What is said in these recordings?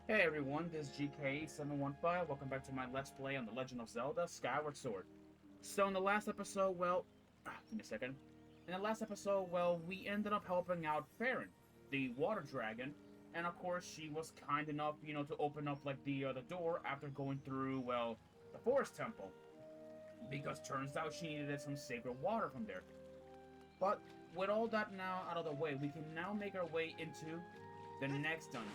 Hey everyone, this is GK715. Welcome back to my Let's Play on The Legend of Zelda Skyward Sword. So in the last episode, give me a second. In the last episode, we ended up helping out Farron, the water dragon, and of course she was kind enough, to open up like the door after going through, the forest temple. Because turns out she needed some sacred water from there. But with all that now out of the way, we can now make our way into the next dungeon,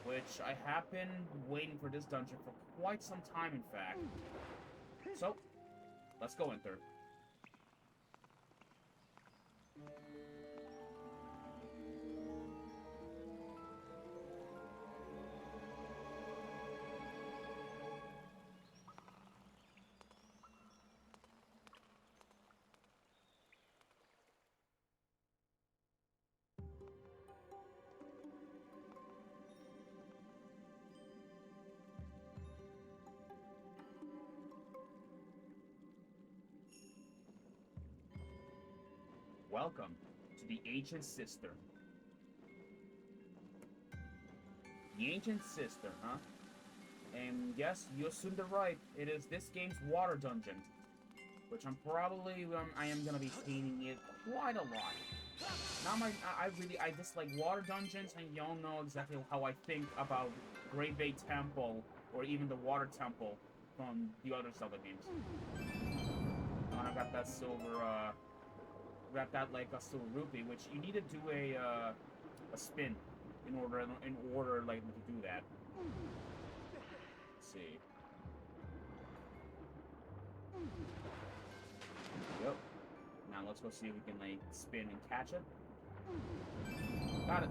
which I have been waiting for this dungeon for quite some time, in fact. So, let's go enter. Welcome to the Ancient Cistern. The Ancient Cistern, huh? And yes, you assumed it right. It is this game's water dungeon, which I am gonna be painting it quite a lot. I dislike water dungeons, and y'all know exactly how I think about Great Bay Temple, or even the Water Temple from the other Zelda games. And I got that got that like a silver rupee, which you need to do a spin in order like to do that. Let's see. Yep. Now let's go see if we can like spin and catch it. Got it.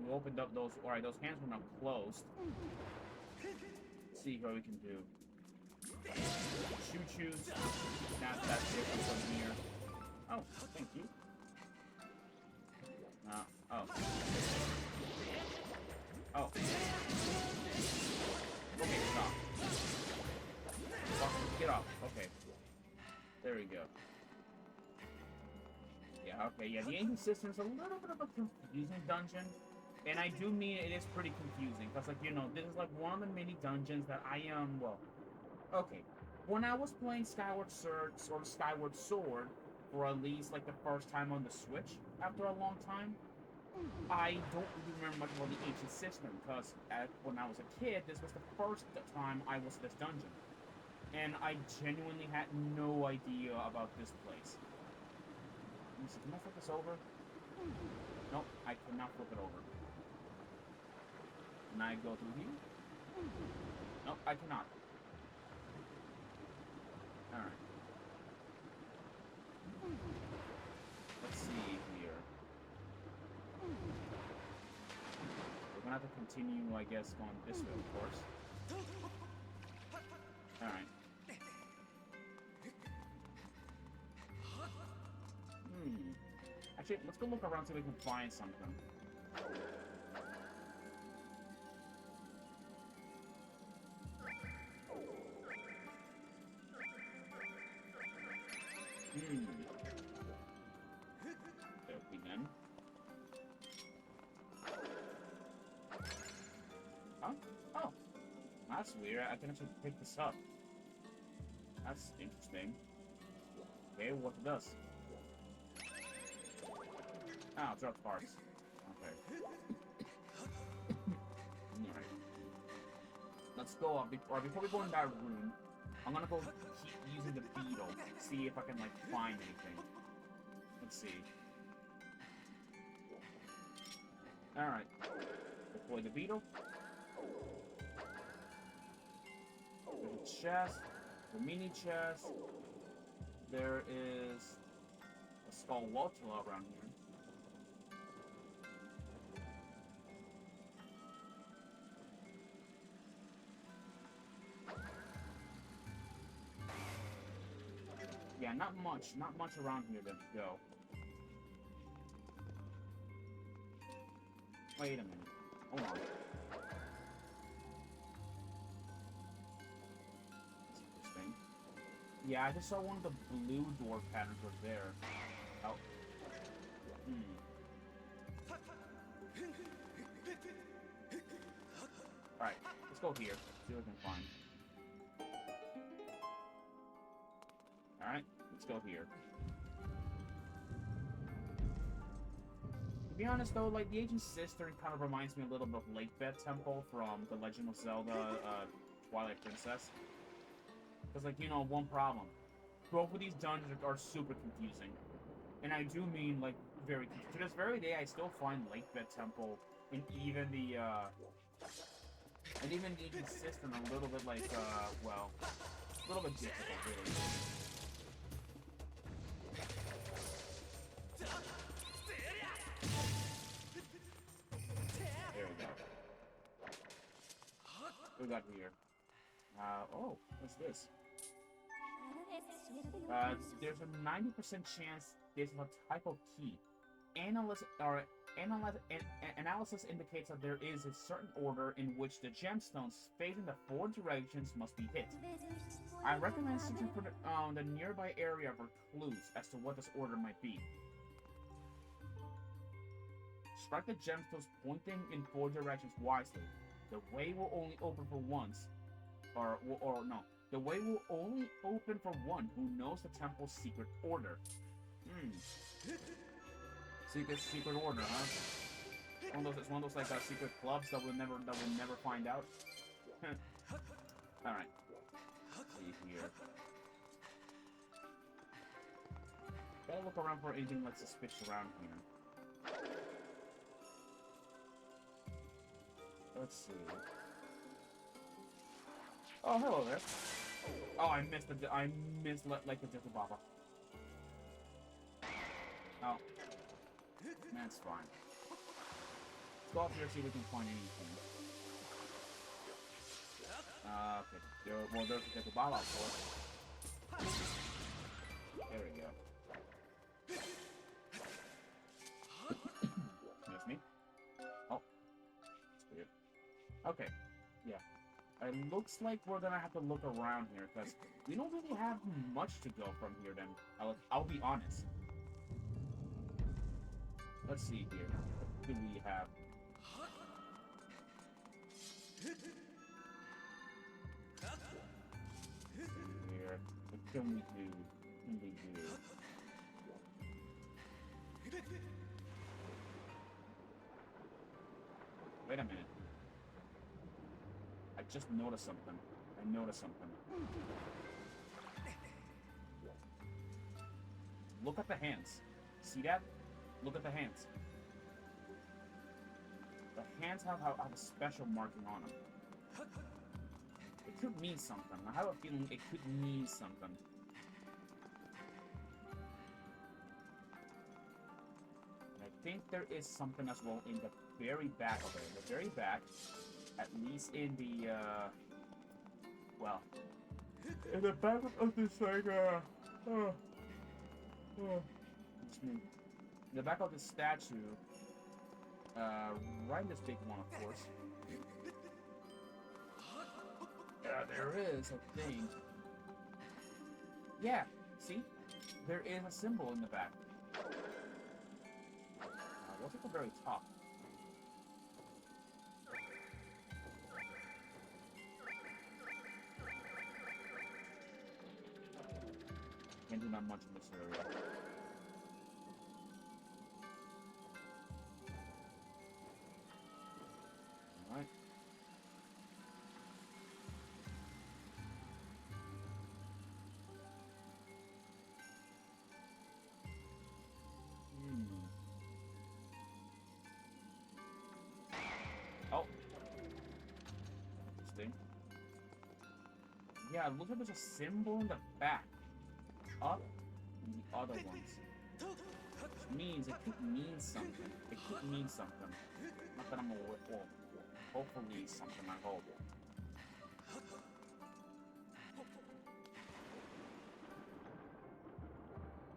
We opened up those. All right, those hands were now closed. Let's see what we can do. Choo-choos. That's different from here. Oh, thank you. Oh. Oh. Okay, stop. Get off. Okay. There we go. Yeah, okay, yeah, the Ancient Cistern's a little bit of a confusing dungeon. And I do mean it is pretty confusing, because, like, this is, like, one of the many dungeons that I am, okay. When I was playing Skyward Sword, for at least, like, the first time on the Switch, after a long time, I don't really remember much about the Ancient Cistern, because when I was a kid, this was the first time I was in this dungeon. And I genuinely had no idea about this place. Let me see, can I flip this over? Nope, I cannot flip it over. Can I go through here? Nope, I cannot. Alright. Let's see here. We're gonna have to continue, I guess, going this way, of course. Alright. Actually, let's go look around so we can find something. There we go. Huh? Oh. That's weird. I can actually pick this up. That's interesting. Okay, what it does. Ah, drop parts. Okay. Alright. Let's go up. Before we go in that room, I'm gonna go keep using the beetle. See if I can, like, find anything. Let's see. Alright. Deploy the beetle. There's a chest. The mini chest. There is a skull Waltula around here. Yeah, not much around here to go. Wait a minute. Hold on. That's interesting. Yeah, I just saw one of the blue door patterns was there. Oh. Alright, let's go here. See what we can find. Alright, let's go here. To be honest, though, like, the Ancient Sister kind of reminds me a little bit of Lakebed Temple from The Legend of Zelda, Twilight Princess. Because, like, you know, one problem. Both of these dungeons are super confusing. And I do mean, like, very confusing. To this very day, I still find Lakebed Temple and even the Ancient Sister a little bit, like, well, a little bit difficult, really. There we go. What we got here? Oh, what's this? There's a 90% chance this is a type of key. Analysis indicates that there is a certain order in which the gemstones facing the 4 directions must be hit. I recommend searching for the nearby area for clues as to what this order might be. Strike the gemstones pointing in 4 directions wisely. The way will only open for once. Or no. The way will only open for one who knows the temple's secret order. Secret order, huh? It's one of those like secret clubs that we'll never find out. All right. Let's see here. Gotta look around for anything like suspicious around here. Let's see. Oh, hello there. Oh, I missed like the Dickle Baba. Oh. That's fine. Let's go up here and see if we can find anything. Okay. There's the Dickle Baba, of course. There we go. Excuse me. Oh. That's weird. Okay. Yeah. It looks like we're gonna have to look around here, because we don't really have much to go from here, then. I'll be honest. Let's see here. What do we have? Here. What can we do? What can we do? Wait a minute. I just noticed something. I noticed something. Look at the hands. See that? Look at the hands. The hands have a special marking on them. It could mean something. I have a feeling it could mean something. And I think there is something as well in the very back of it. The very back, at least in the, well, in the back of this, like, in the back of the statue, right in this big one, of course. There is a thing. Yeah, see? There is a symbol in the back. What's at the very top? Can't do that much in this area. Alright. Oh. Interesting. Yeah, it looks like there's a symbol in the back. Up and the other ones. Which means it could mean something. It could mean something. Not that I'm aware. Well, hopefully something, I hope.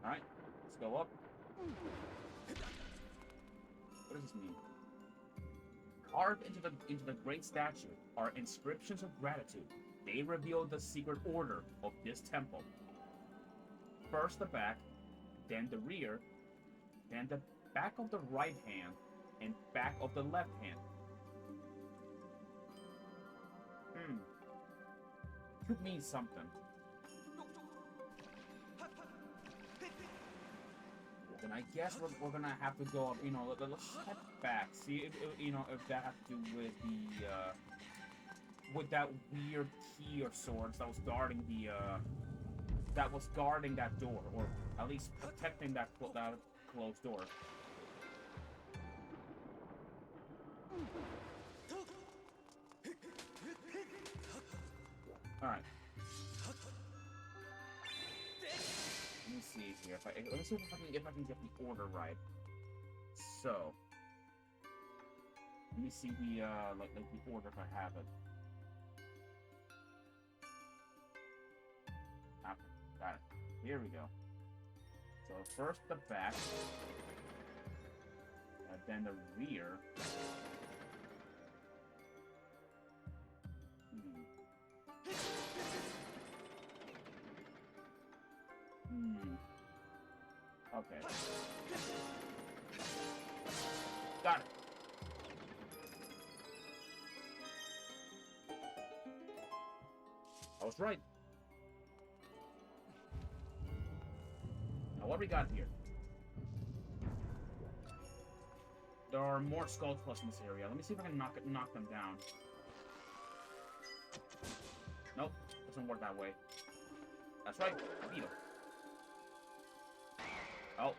Alright, let's go up. What does this mean? Carved into the great statue are inscriptions of gratitude. They reveal the secret order of this temple. First the back, then the rear, then the back of the right hand, and back of the left hand. could mean something. And I guess we're gonna have to go up, you know, let's head back. See if, you know, if that has to do with the, with that weird key or swords that was guarding the, that door, or at least protecting that closed door. Alright. Let me see here. Let me see if I can get the order right. So, let me see the like the order if I have it. Okay, got it. Here we go. So first the back, and then the rear. Okay. Got it. I was right. Now what we got here? There are more Skull Plus in this area. Let me see if I can knock them down. Nope, doesn't work that way. That's right, beetle. Oh.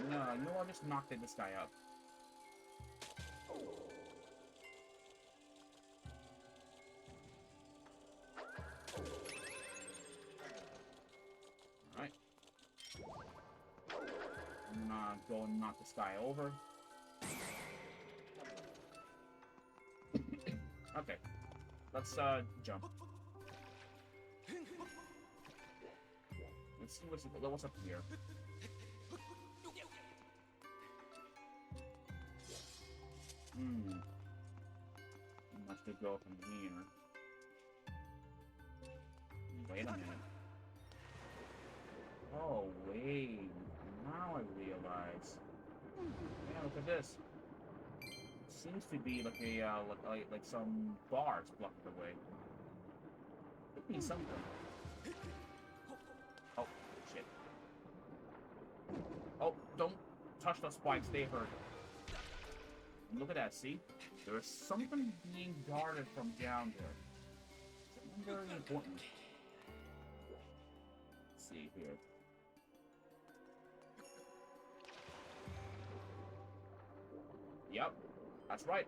No, you know what? I just knocked this guy up. Alright. I'm gonna go and knock this guy over. Okay. Let's, jump. Let's see what's up here. Much to go from here. Wait a minute. Oh, wait. Now I realize. Yeah, look at this. Seems to be like a, like some bars blocking the way. Could be something. Oh, shit. Oh, don't touch those spikes, they hurt. Look at that, see? There is something being guarded from down there. Something very important. Let's see here. Yep, that's right.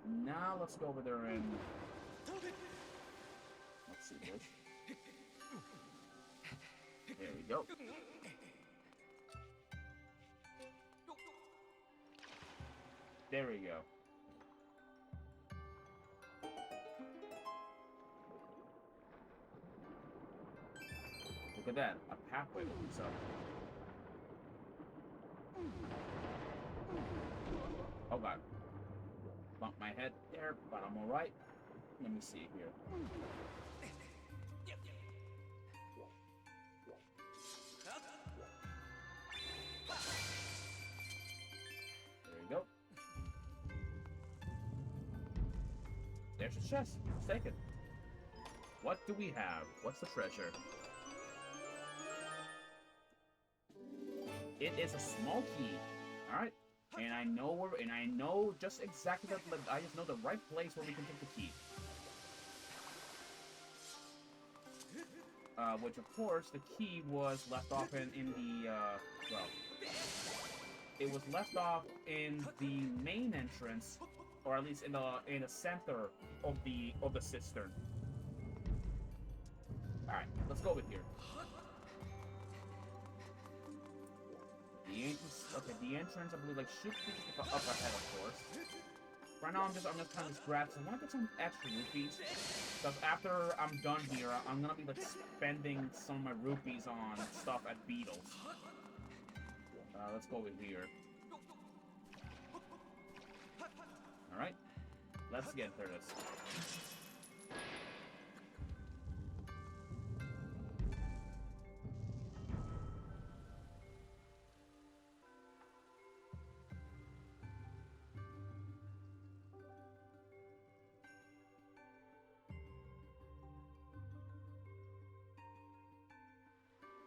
Now let's go over there and... Let's see this. There we go. There we go. Look at that. A pathway opens up. Oh god. Bumped my head there, but I'm alright. Let me see here. There we go. There's the chest. Let's take it. What do we have? What's the treasure? It is a small key. Alright. And I know just exactly that, I just know the right place where we can take the key. Which of course, the key was left off in the, well, it was left off in the main entrance, or at least in the center of the cistern. Alright, let's go over here. The entrance, I believe, like, should be just up ahead, of course. Right now, I'm just kind of grab some. I want to get some extra rupees, because after I'm done here, I'm gonna be, like, spending some of my rupees on stuff at Beetles. Let's go over here. Alright. Let's get through this.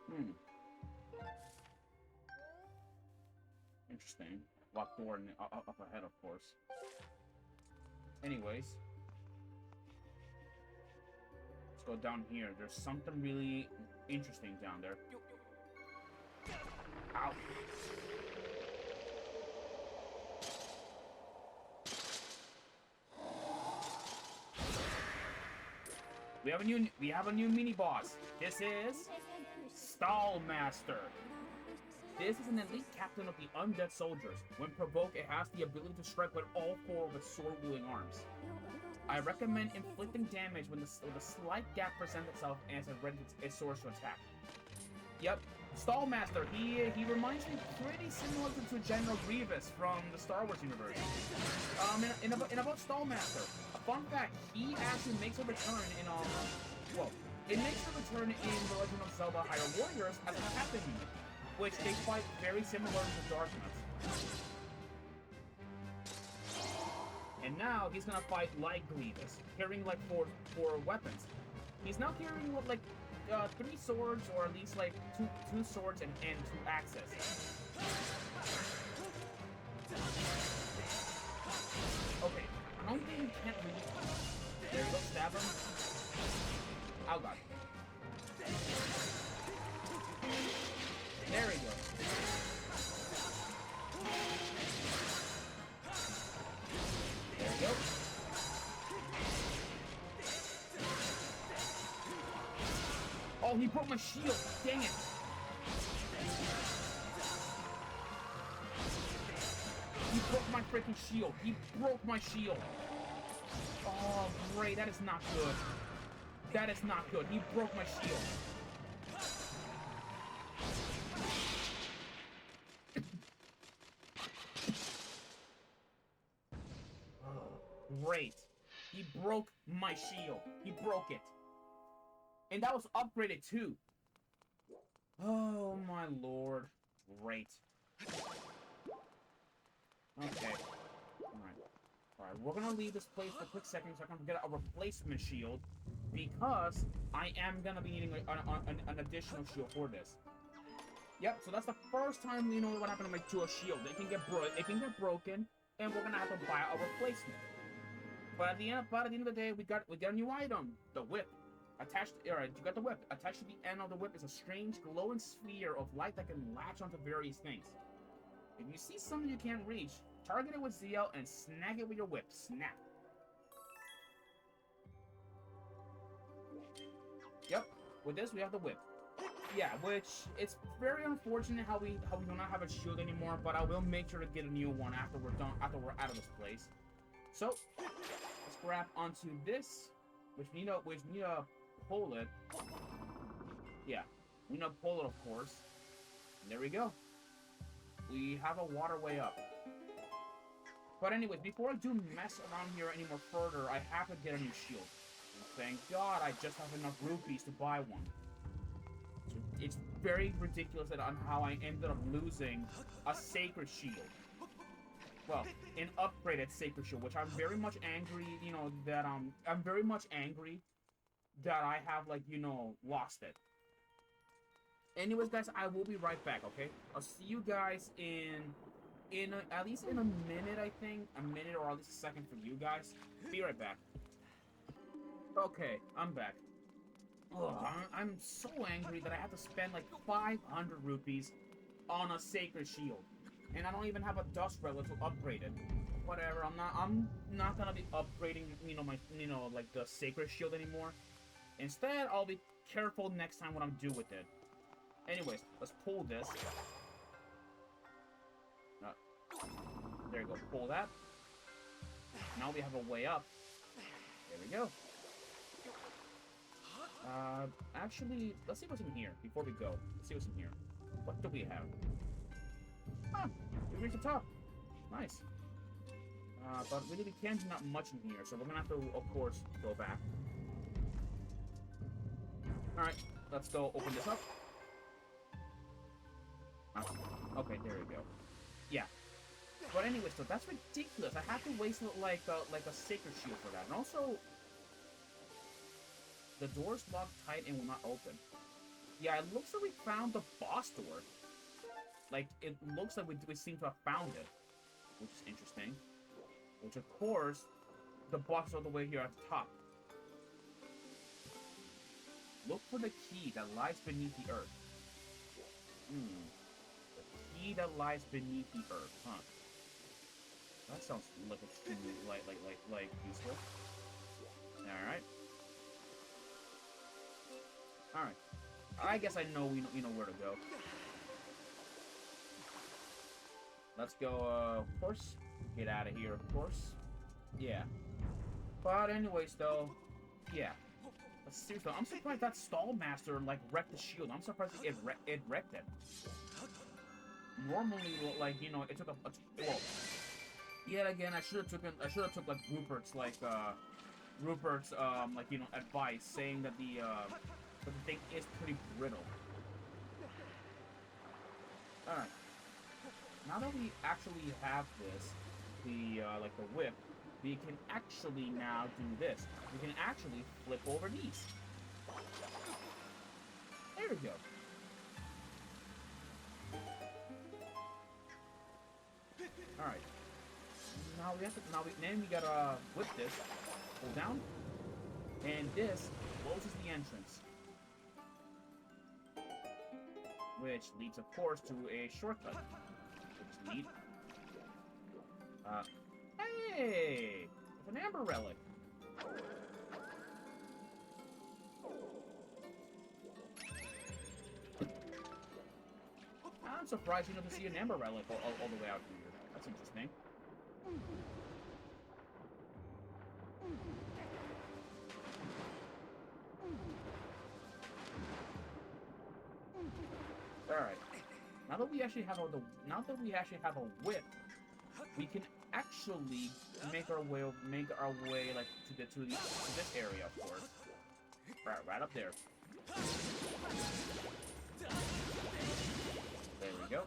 Hmm. Interesting. Locked door up ahead, of course. Anyways. Let's go down here. There's something really interesting down there. Ow. We have a new mini boss. This is Stallmaster. This is an elite captain of the undead soldiers. When provoked, it has the ability to strike with all four of its sword-wielding arms. I recommend inflicting damage when a slight gap presents itself and it's ready its swords to attack. Yep, Stallmaster. He reminds me pretty similar to General Grievous from the Star Wars universe. And about Stallmaster, a fun fact: he actually makes a return in it makes a return in The Legend of Zelda: Hyrule Warriors as a captain unit, which they fight very similar to Darkness. And now he's gonna fight like Grievous, carrying like four weapons. He's now carrying like 3 swords, or at least like two swords and 2 axes. Okay, I don't think he can't really. There you go, stab him. Oh god. There we go. There we go. Oh, he broke my shield. Dang it. He broke my freaking shield. He broke my shield. Oh, great. That is not good. That is not good. He broke my shield. Great. He broke my shield. He broke it. And that was upgraded too. Oh my lord. Great. Okay. Alright, we're gonna leave this place for a quick second so I can get a replacement shield, because I am gonna be needing an additional shield for this. Yep, so that's the first time we know what happened to a shield. It can get broken, and we're gonna have to buy a replacement. But at the end of the day, we got a new item, the whip. Alright, you got the whip. Attached to the end of the whip is a strange glowing sphere of light that can latch onto various things. If you see something you can't reach, target it with ZL and snag it with your whip. Snap. Yep, with this we have the whip. Yeah, which it's very unfortunate how we do not have a shield anymore, but I will make sure to get a new one after we're out of this place. So let's grab onto this, which we need to pull it. Yeah, we need to pull it, of course. And there we go. We have a waterway up. But anyways, before I do mess around here any more further, I have to get a new shield. And thank God I just have enough rupees to buy one. So it's very ridiculous on how I ended up losing a sacred shield. Well, an upgraded sacred shield, which I'm very much angry, that I'm very much angry that I have, lost it. Anyways, guys, I will be right back, okay? I'll see you guys at least in a minute, I think. A minute or at least a second for you guys. Be right back. Okay, I'm back. Ugh, I'm so angry that I have to spend like 500 rupees on a sacred shield. And I don't even have a dust relic to upgrade it. Whatever, I'm not gonna be upgrading, the sacred shield anymore. Instead, I'll be careful next time what I'm doing with it. Anyways, let's pull this. There you go, pull that. Now we have a way up. There we go. Actually, let's see what's in here before we go. Let's see what's in here. What do we have? Ah, we reached the top. Nice. But really we can't do not much in here, so we're gonna have to, of course, go back. Alright, let's go open this up. Okay, there we go. Yeah. But anyway, so that's ridiculous. I have to waste like a sacred shield for that. And also, the door's locked tight and will not open. Yeah, it looks like we found the boss door. Like, it looks like we seem to have found it, which is interesting. Which, of course, the boss is all the way here at the top. Look for the key that lies beneath the earth. The key that lies beneath the earth, huh? That sounds like extremely, like useful. Alright. Alright. I guess I know we know where to go. Let's go, of course. Get out of here, of course. Yeah. But anyways, though, yeah. Seriously, I'm surprised that Stallmaster, like, wrecked the shield. I'm surprised it wrecked it. Normally, like, you know, it took well, yet again, I should have took, like, Rupert's, like, you know, advice, saying that the thing is pretty brittle. Alright. Now that we actually have this, like, the whip, we can actually now do this. We can actually flip over these. There we go. Alright. Now we have to, then we gotta whip this, pull down, and this closes the entrance. Which leads, of course, to a shortcut. Which leads... Hey! It's an amber relic! I'm surprised you don't see an amber relic all the way out here. That's interesting. Alright. Now that we actually have a whip, we can actually make our way like to this area, of course. Right up there. There we go.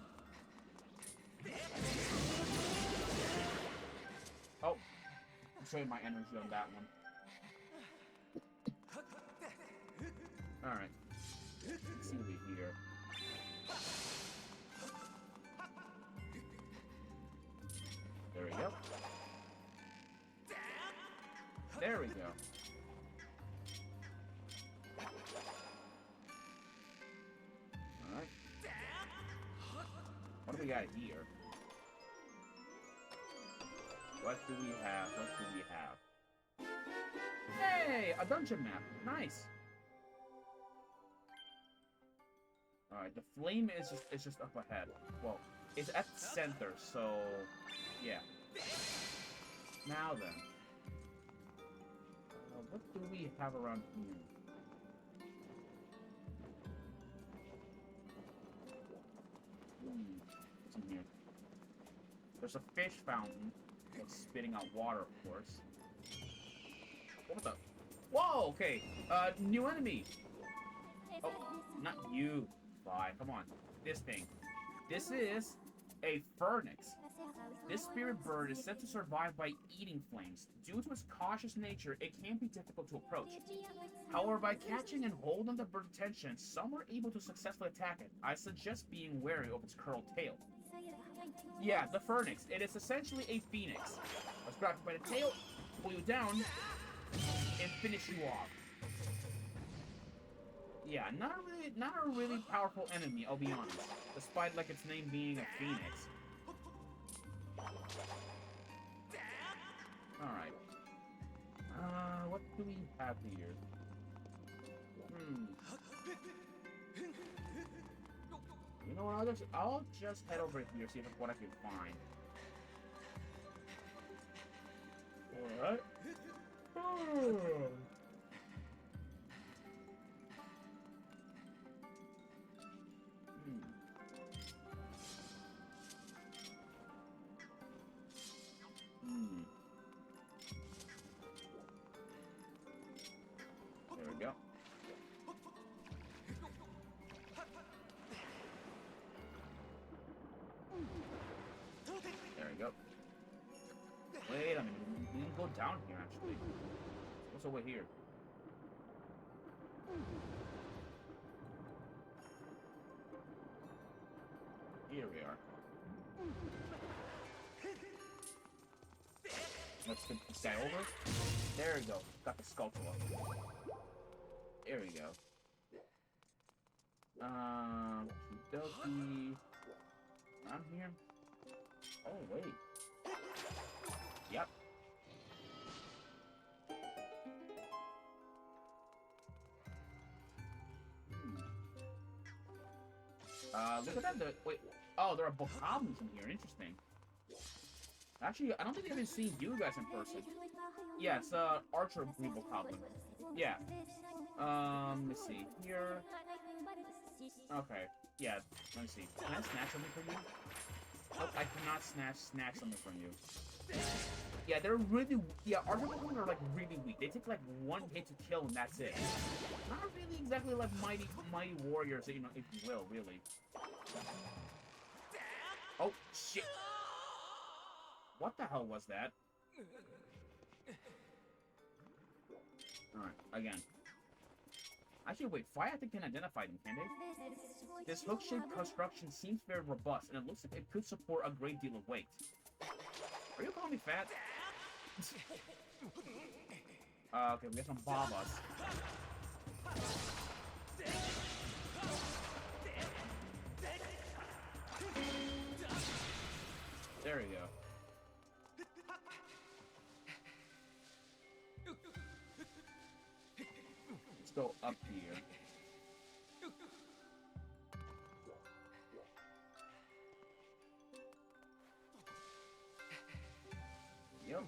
Oh, I'm showing my energy on that one. Alright. Let's see over here. There we go. There we go. Alright. What do we got here? What do we have? What do we have? Hey! A dungeon map! Nice! Alright, the flame is just up ahead. Well, it's at the center, so... yeah. Now then. What do we have around here? What's in here? There's a fish fountain that's spitting out water, of course. What the? Whoa, okay. New enemy. Oh, not you. Bye. Come on. This thing. This is a phoenix. This spirit bird is said to survive by eating flames. Due to its cautious nature, it can be difficult to approach. However, by catching and holding the bird's attention, some are able to successfully attack it. I suggest being wary of its curled tail. Yeah, the phoenix. It is essentially a phoenix. Let's grab it by the tail, pull you down, and finish you off. Yeah, not a really powerful enemy, I'll be honest. Despite like its name being a phoenix. Alright. What do we have here? You know what, I'll just head over here, see what I can find. Alright. There we go. There we go. Wait a minute, we can go down here actually. What's over here? Here we are. Let's flip this guy over. There we go. Got the Skulltula. There we go. Okie. I'm here. Oh, wait. Yep. Look at that. Wait. Oh, there are bokoblins in here. Interesting. Actually, I don't think I've even seen you guys in person. Yeah, it's Archer bokoblin. Yeah. Let's see. Here. Okay. Yeah. Let me see. Can I snatch something from you? Nope, I cannot snatch something from you. Yeah, they're really... Yeah, Archer bokoblins are, like, really weak. They take, like, one hit to kill, and that's it. Not really exactly like mighty warriors, you know, if you will, really. Oh, shit. What the hell was that? Alright, again. Actually, wait, fire I think can identify them, can they? This hook-shaped construction seems very robust, and it looks like it could support a great deal of weight. Are you calling me fat? Okay, we got some Babas. There we go. Let's go up here. Yep.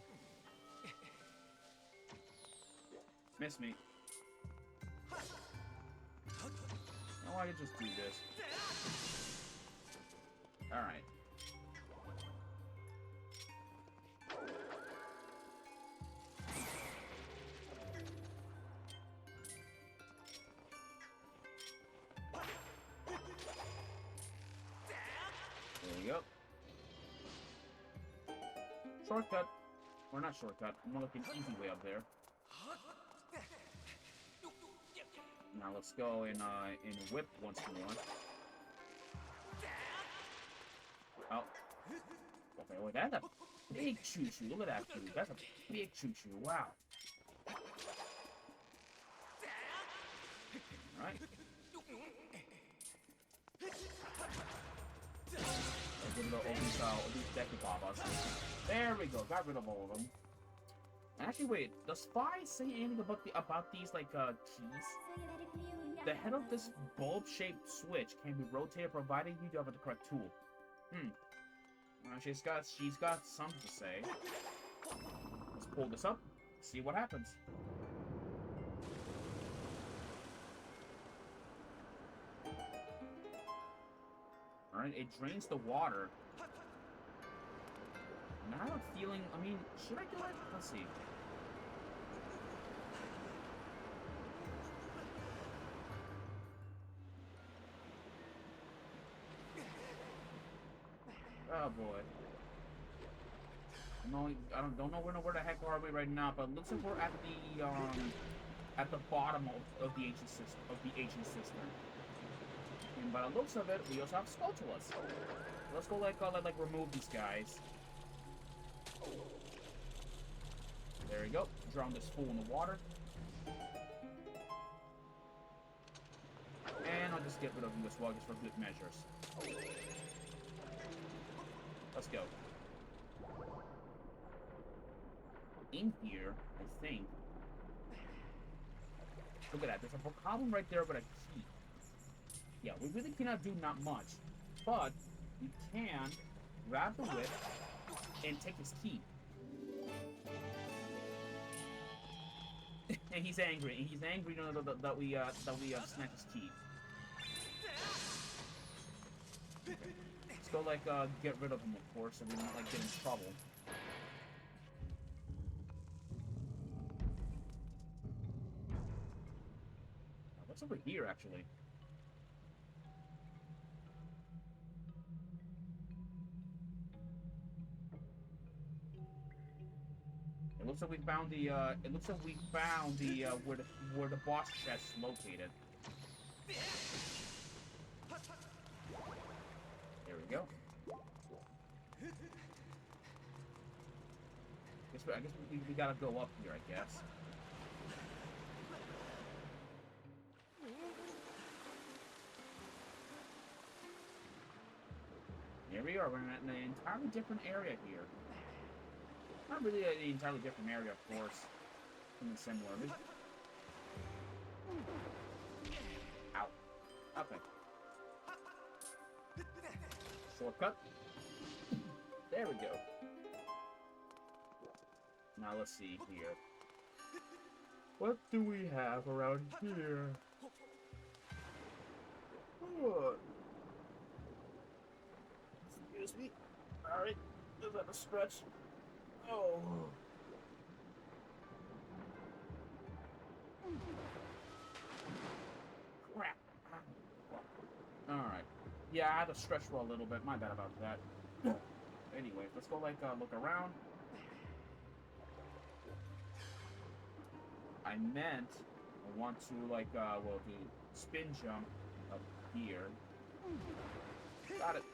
Miss me. No, I could just do this. Alright. There we go. Shortcut. Or not shortcut. More like an easy way up there. Now let's go in whip once more. Oh. Okay, wait, that's a big choo-choo. Look at that, dude. That's a big choo-choo. Wow. Alright. Let's get rid of all these Dekubabas. There we go. Got rid of all of them. Actually, wait. Does Spy say anything about these like keys? The head of this bulb-shaped switch can be rotated, provided you have the correct tool. She's got something to say. Let's pull this up. See what happens. All right. It drains the water. Now I have a feeling. I mean, should I do it? Let's see. Oh boy. No, I don't know where the heck are we right now, but it looks like we're at the bottom of the ancient system. And by the looks of it, we also have Skulltulas. Let's go like remove these guys. There we go. Drown this fool in the water. And I'll just get rid of you as well, just for good measures. Let's go. In here, I think. Look at that. There's a bokoblin right there with a key. Yeah, we really cannot do not much. But we can grab the whip and take his key. And he's angry. And he's angry, you know, that we snatch his key. Okay. Let's go like get rid of him, of course, so we don't like get in trouble. What's over here, actually? It looks like we found the. It looks like we found the where the boss chest is located. There we go. I guess we gotta go up here, I guess. Here we are. We're in an entirely different area here. Not really an entirely different area, of course. Something similar. Ow. Okay. Shortcut. There we go. Now let's see here. What do we have around here? Oh. Excuse me. Alright. Let's have a stretch. Oh. Crap. Alright. Yeah, I had to stretch for a little bit. My bad about that. Anyway, let's go, like, look around. I meant I want to, like, well, do spin jump up here. Got it.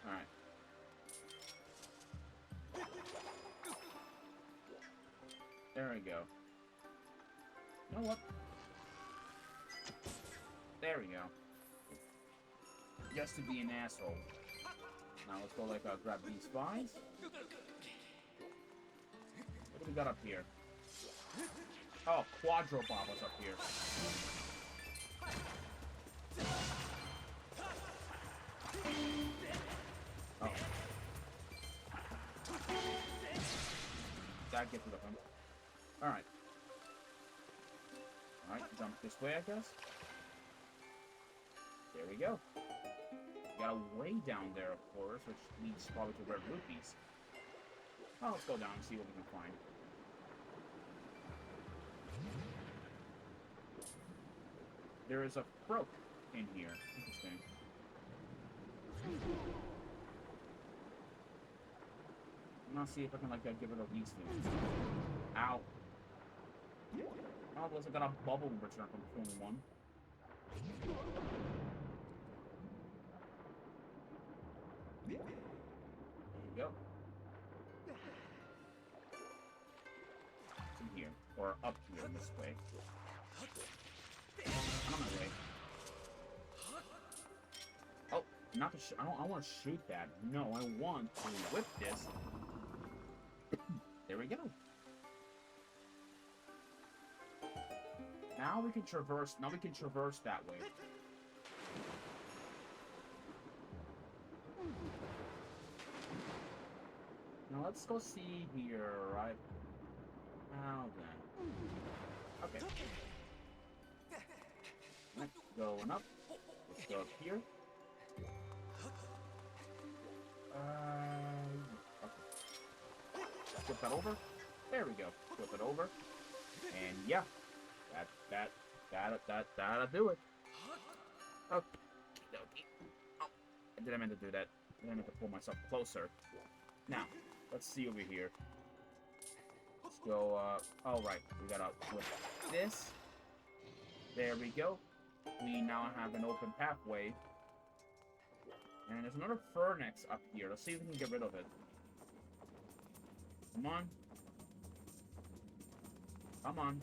Alright. There we go. You know what? There we go. Just to be an asshole. Now let's go, like, grab these spies. What do we got up here? Oh, Quadro Bob was up here. Oh. That gets rid of him. Alright. Alright, jump this way, I guess. There we go. We got a way down there, of course, which leads probably to Red Rupees. Oh, let's go down and see what we can find. There is a Croak in here. Interesting. I'm gonna see if I can, like, get rid of these things. Ow. Oh, looks like I got a bubble in return from Form 1. There you go. It's in here. Or up here, this way. I'm on my way. Oh, not to I don't want to shoot that. No, I want to whip this. There we go. Now we can traverse that way. Now let's go see here, right? Now then. Okay. Let's go up. Let's go up here. Okay. Flip that over. There we go. Flip it over. And yeah. That'll do it. Okay. Oh, I didn't mean to do that. I didn't mean to pull myself closer. Now, let's see over here. Let's go, oh, right. We gotta flip this. There we go. We now have an open pathway. And there's another Furnax up here. Let's see if we can get rid of it. Come on. Come on.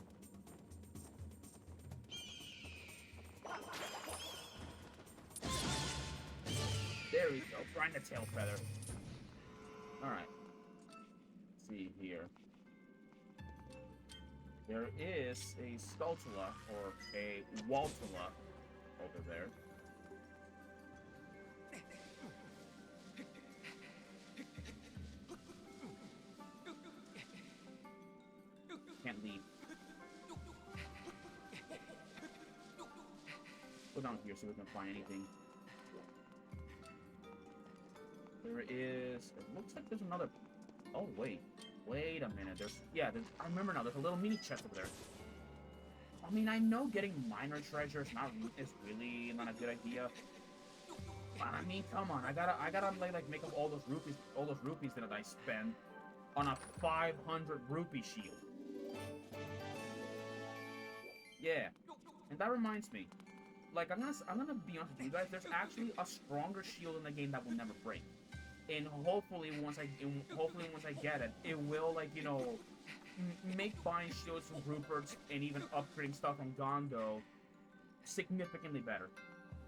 There we go. Grind the tail feather. Alright. Let's see here. There is a Skulltula, or a Waltula, over there. Can't leave. Go down here so we can find anything. There is... It looks like there's another... Oh, wait. Wait a minute. I remember now. There's a little mini chest over there. I mean, I know getting minor treasures is really not a good idea. But I mean, come on. I gotta like make up all those rupees that I spend. on a 500 rupee shield. Yeah, and that reminds me. Like, I'm gonna be honest with you guys. There's actually a stronger shield in the game that will never break. And hopefully once I get it, it will, like, you know, make buying shields from Rupert's and even upgrading stuff from Gondo significantly better.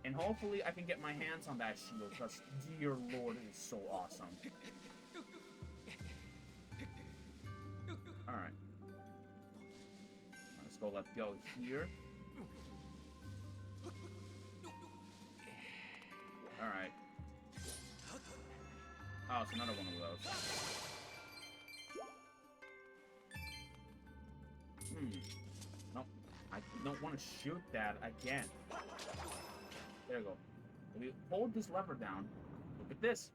And hopefully I can get my hands on that shield, because dear lord, it is so awesome. Alright. Let's go, let's go here. Alright. Oh, it's another one of those. Nope. I don't want to shoot that again. There you go. If we hold this lever down, look at this.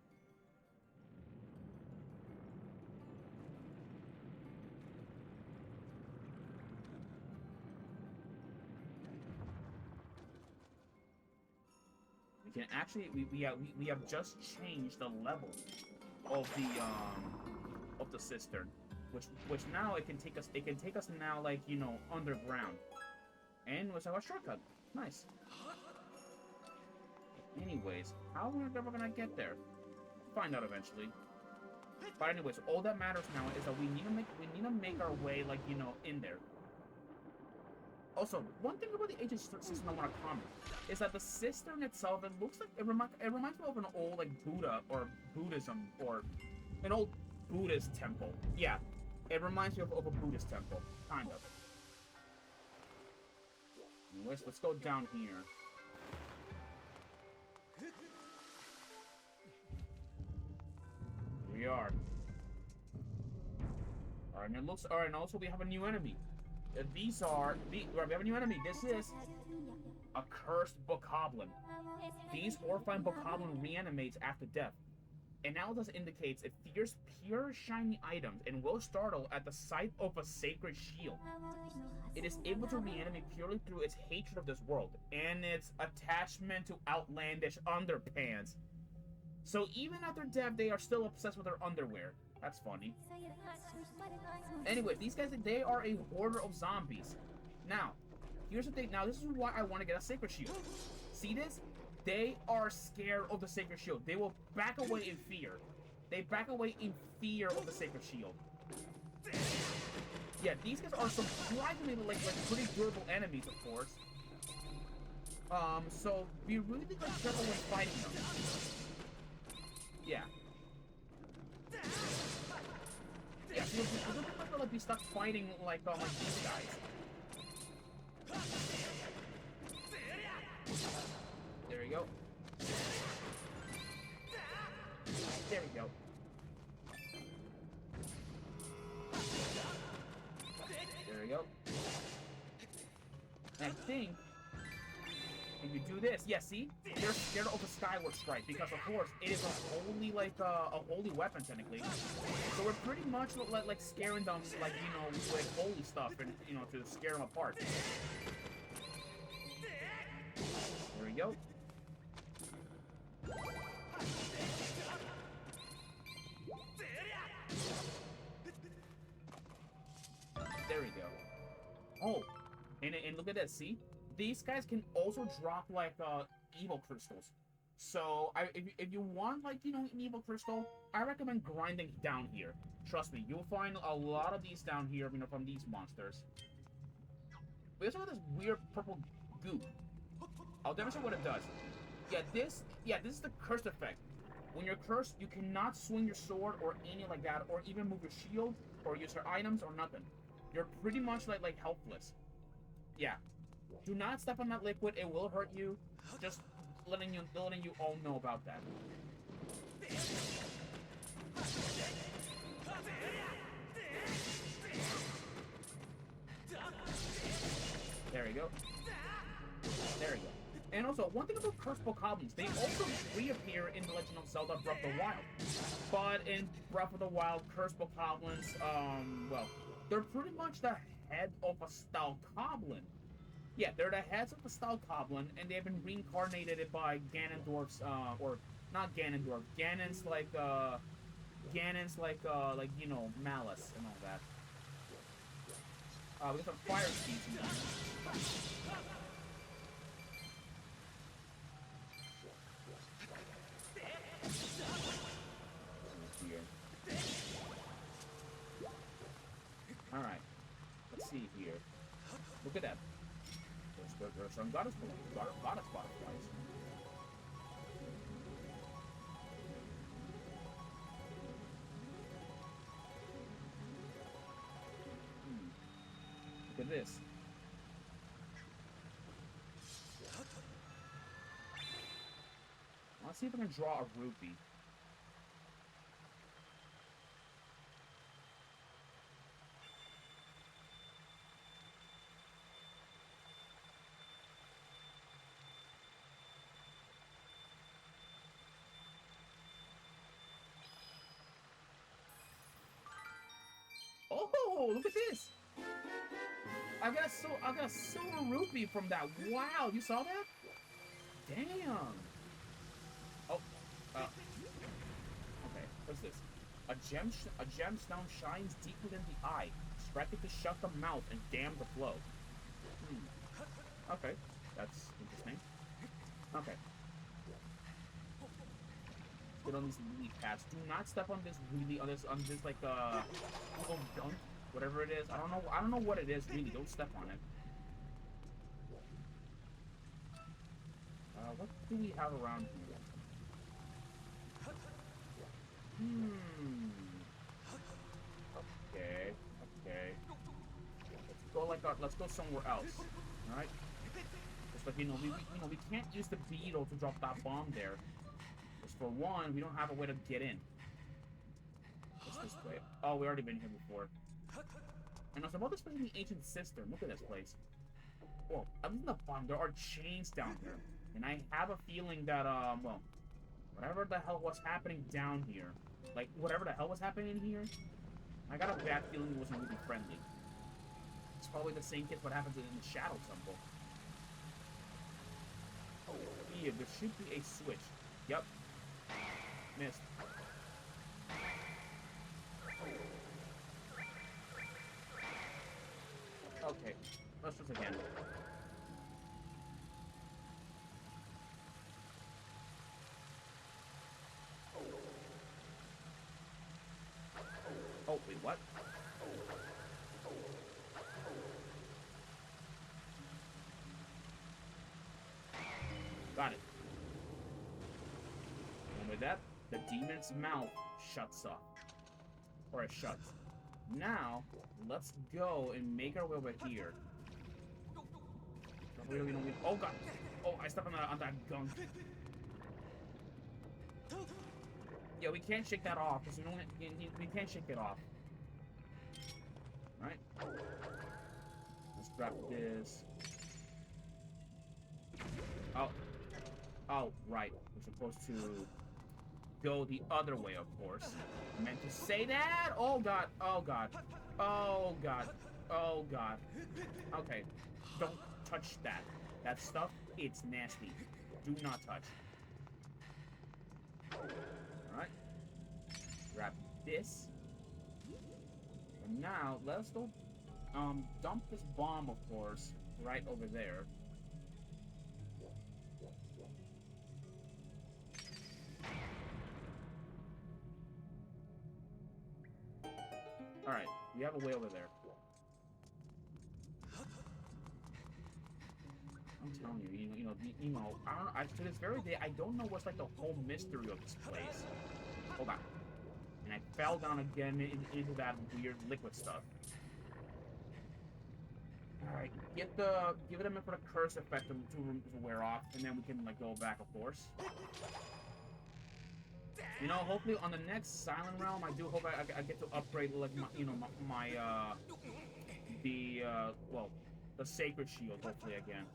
We can actually we have just changed the level of the cistern, which now it can take us now, like, you know, underground, and let's have a shortcut. Nice. Anyways, how are we ever gonna get there? Find out eventually. But anyways, all that matters now is that we need to make our way, like, you know, in there. Also, one thing about the ancient system I want to comment is that the cistern itself, it looks like it reminds me of an old, like, Buddha or Buddhism, or an old Buddhist temple. Yeah, it reminds me of a Buddhist temple, kind of. Anyways, let's go down here. Here we are. Alright, and it looks alright, and also we have a new enemy. We have a new enemy. This is a cursed bokoblin. These orphan bokoblin reanimates after death. Analysis indicates it fears pure shiny items and will startle at the sight of a sacred shield. It is able to reanimate purely through its hatred of this world and its attachment to outlandish underpants. So even after death, they are still obsessed with their underwear. That's funny. Anyway, these guys, they are a horde of zombies. Now, here's the thing. Now, this is why I want to get a sacred shield. See this? They are scared of the sacred shield. They will back away in fear. They back away in fear of the sacred shield. Yeah, these guys are surprisingly, like pretty durable enemies, of course. So be really, like, careful when fighting them. Yeah. Yeah, so you don't have to, like, be stuck fighting like these guys. There we go. There we go. There we go. And I think if you do this, yeah, see? They're scared of the Skyward Strike because, of course, it is a holy, like, a holy weapon, technically. So we're pretty much, like scaring them, like, you know, with holy stuff, and, you know, to scare them apart. There we go. There we go. Oh, and look at that, see? These guys can also drop, like, evil crystals. So, if you want, like, you know, an evil crystal, I recommend grinding down here. Trust me, you'll find a lot of these down here, you know, from these monsters. We also have this weird purple goo. I'll demonstrate what it does. Yeah, this is the cursed effect. When you're cursed, you cannot swing your sword or anything like that, or even move your shield, or use your items, or nothing. You're pretty much, like helpless. Yeah. Do not step on that liquid, it will hurt you. Just letting you all know about that. There we go. There we go. And also, one thing about cursed bokoblins, they also reappear in The Legend of Zelda Breath of the Wild. But in Breath of the Wild, cursed bokoblins, well, they're pretty much the head of a Stalkoblin. Yeah, they're the heads of the Stalkoblin, and they've been reincarnated by Ganondorf's, or not Ganondorf, Ganon's, like, Ganon's like you know, malice and all that. We got some fire speeds in there. Alright. Let's see here. Look at that. There's some goddess butterflies. Look at this. Let's see if I can draw a rupee. Oh, look at this! I got a silver rupee from that. Wow, you saw that? Damn. Oh, okay. What's this? A gemstone shines deep within the eye, striking to shut the mouth and dam the flow. Okay, that's interesting. Okay. Get on these lily pads. Do not step on this really on this like little gunk, whatever it is. I don't know what it is really. Don't step on it. What do we have around here? Okay. Let's go somewhere else. All right. Just like we can't use the beetle to drop that bomb there. Just for one, we don't have a way to get in. What's this way? Oh, we already been here before. And I was about this place in the ancient cistern. Look at this place. Well, other than the bomb, there are chains down here. And I have a feeling that, well, whatever the hell was happening down here, like, whatever the hell was happening in here, I got a bad feeling it wasn't really friendly. It's probably the same case what happens in the Shadow Temple. Yeah, there should be a switch. Yep. Missed. Okay, let's just again. Oh, wait, what? Got it. And with that, the demon's mouth shuts up. Or it shuts. Now, let's go and make our way over here. Oh god! Oh, I stepped on that gunk. Yeah, we can't shake that off because we can't shake it off. Right? Let's grab this. Oh, right. We're supposed to go the other way, of course. I meant to say that? Oh god. Oh god. Oh god. Oh god. Okay. Don't touch that. That stuff, it's nasty. Do not touch. Alright. Grab this. And now, let's go dump this bomb, of course, right over there. Alright, we have a way over there. I'm telling you, to this very day, I don't know what's like the whole mystery of this place. Hold on. And I fell down again into that weird liquid stuff. Alright, give it a minute for the curse effect to wear off, and then we can like go back, of course. You know, hopefully on the next Silent Realm, I do hope I get to upgrade like the Sacred Shield hopefully again.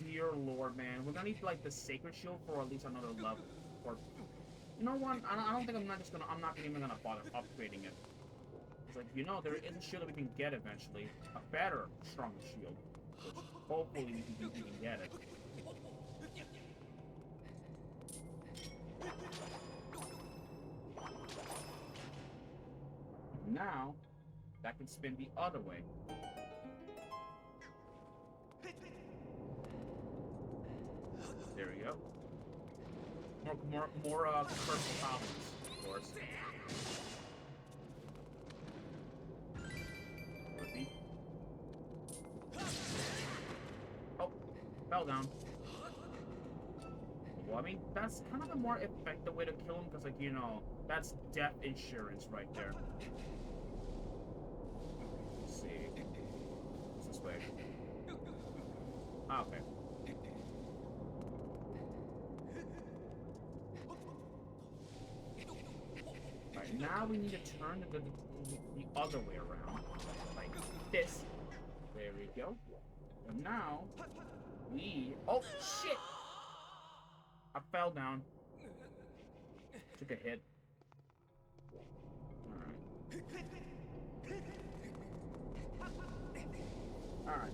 Dear Lord, man, we're gonna need like the Sacred Shield for at least another level. Or, you know what? I don't think I'm not even gonna bother upgrading it. It's like, you know, there is a shield that we can get eventually, a better, stronger shield. Which hopefully we can get it. now, that can spin the other way. There we go. More cursed problems, of course. Repeat. Oh, fell down. Well, I mean, that's kind of a more effective way to kill him, because, like, you know, that's death insurance right there. Let's see. It's this way. Ah, okay. Alright, now we need to turn the other way around. Like this. There we go. And now, oh, shit! I fell down. Took a hit. Alright. Alright.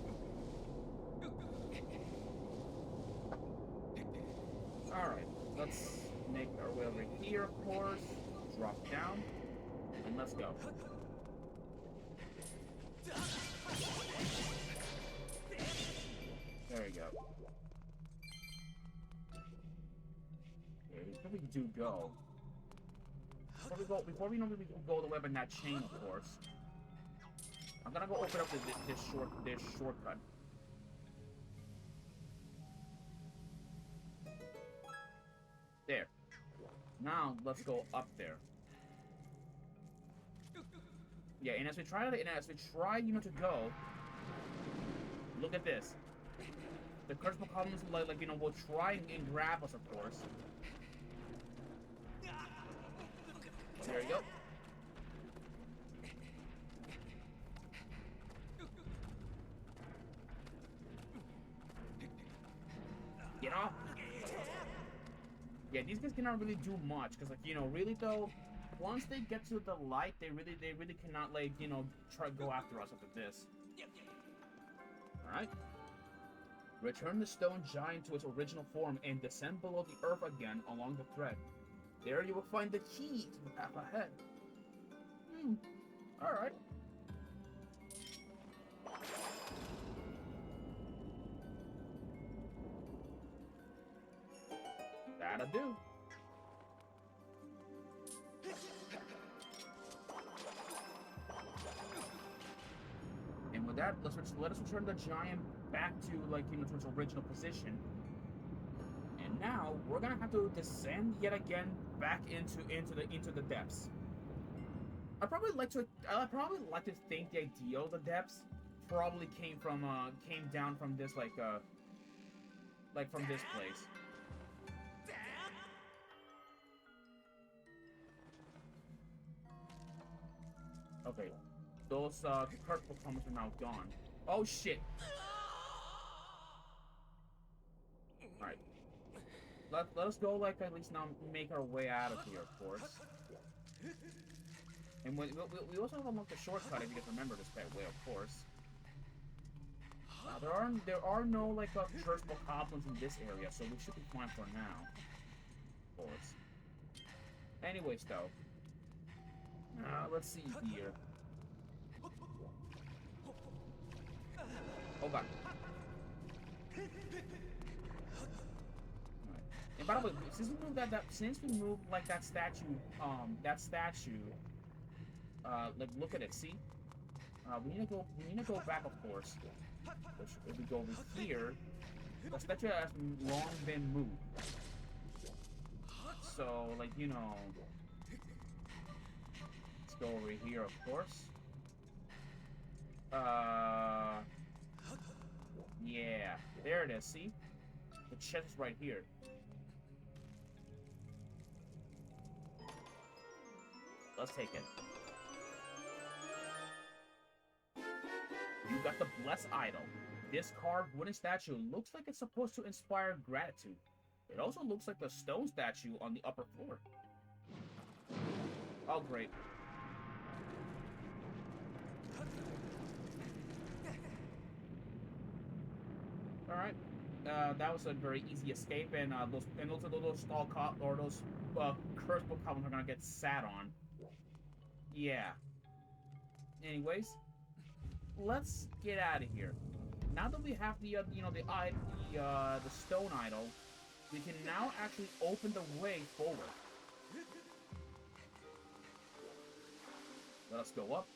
Alright. Let's make our way over here, of course. Drop down. And let's go. There we go. Before we do go, before we normally go the web in that chain, of course, I'm gonna go open up this shortcut. There. Now let's go up there. Yeah, and as we try, you know, to go, look at this. The curse problems, like, you know, will try and grab us, of course. There you go. Get off. Yeah, these guys cannot really do much, because, like, you know, really though, once they get to the light, they really cannot, like, you know, try to go after us after this. Alright. Return the stone giant to its original form and descend below the earth again along the thread. There you will find the key to the path ahead. Alright. That'll do. And with that, let us return the giant back to, like, you know, to its original position. And now we're gonna have to descend yet again back into the depths. I probably like to think the idea of the depths probably came down from this like from this place. Okay, those purple comments are now gone. Oh shit! All right. Let us go, like, at least now make our way out of here, of course. And we also have unlocked the shortcut, if you guys remember this way, of course. There are no, like, curseable goblins in this area, so we should be fine for now. Of course. Anyways, though. Let's see here. Oh god. And by the way, since we moved like that statue, like, look at it, see? We need to go back, of course. Which, if we go over here, the statue has long been moved. So, like, you know, let's go over here, of course. Yeah, there it is, see? The chest is right here. Let's take it. You got the Blessed Idol. This carved wooden statue looks like it's supposed to inspire gratitude. It also looks like the stone statue on the upper floor. Oh, great. Alright. That was a very easy escape, and those cursed goblins are gonna get sat on. Yeah. Anyways, let's get out of here. Now that we have the the stone idol, we can now actually open the way forward. Let us go up.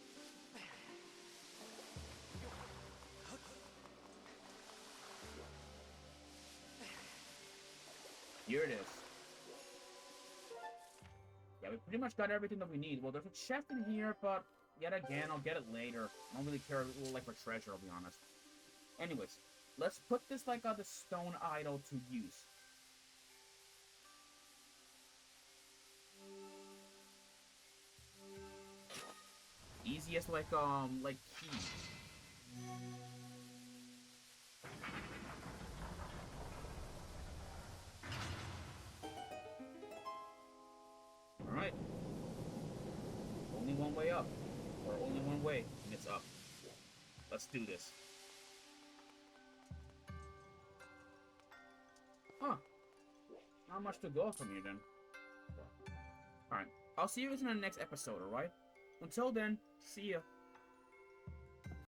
Here it is. Yeah, we pretty much got everything that we need. Well, there's a chest in here, but yet again, I'll get it later. I don't really care, like, for treasure, I'll be honest. Anyways, let's put this, like, the stone idol to use. Easiest, like key. Alright. Only one way up. Or only one way, and it's up. Let's do this. Huh. Not much to go from here, then. Alright. I'll see you guys in the next episode, alright? Until then, see ya.